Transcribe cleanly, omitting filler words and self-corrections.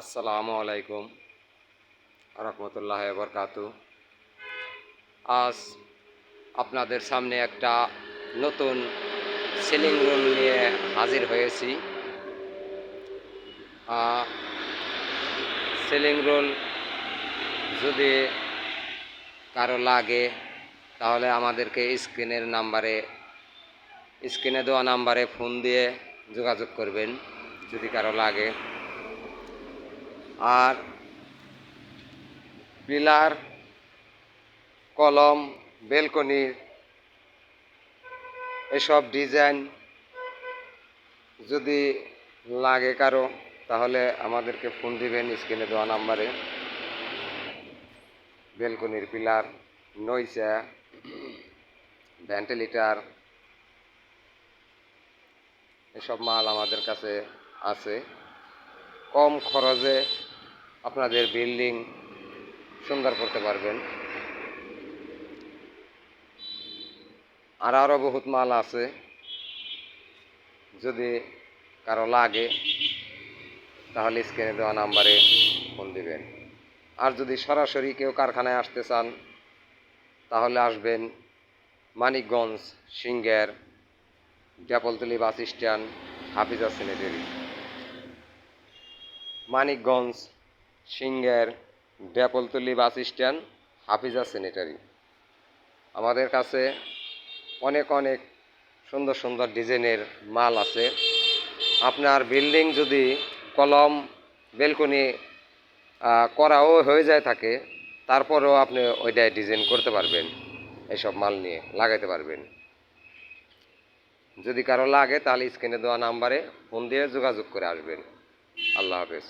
আসসালামু আলাইকুম রহমতুল্লাহ বরকাতু। আজ আপনাদের সামনে একটা নতুন সিলিং রোল নিয়ে হাজির হয়েছি। সিলিং রোল যদি কারো লাগে তাহলে আমাদেরকে স্ক্রিনে দেওয়া নাম্বারে ফোন দিয়ে যোগাযোগ করবেন যদি কারো লাগে। আর পিলার, কলম, বেলকনির এসব ডিজাইন যদি লাগে কারো তাহলে আমাদেরকে ফোন দিবেন স্ক্রিনে দেওয়া নাম্বারে। বেলকনির পিলার, নইসা, ভেন্টিলেটর এসব মাল আমাদের কাছে আছে। কম খরচে আপনাদের বিল্ডিং সুন্দর করতে পারবেন। আরও বহুত মাল আছে, যদি কারো লাগে তাহলে স্ক্রিনে দেওয়া নাম্বারে ফোন দিবেন। আর যদি সরাসরি কেউ কারখানায় আসতে চান তাহলে আসবেন মানিকগঞ্জ, সিংহের, ডেপলতলি bus stand, Hafiza sanitary. Manikganj, সিংহের, ডেপলতলি বাস স্ট্যান্ড, হাফিজা স্যানিটারি। আমাদের কাছে অনেক সুন্দর সুন্দর ডিজাইনের মাল আছে। আপনার বিল্ডিং যদি কলম, বেলকনি করাও হয়ে যায় থাকে, তারপরেও আপনি ওইটায় ডিজাইন করতে পারবেন, এইসব মাল নিয়ে লাগাইতে পারবেন। যদি কারো লাগে তাহলে স্ক্রিনে দেওয়া নাম্বারে ফোন দিয়ে যোগাযোগ করে আসবেন। আল্লাহ হাফেজ।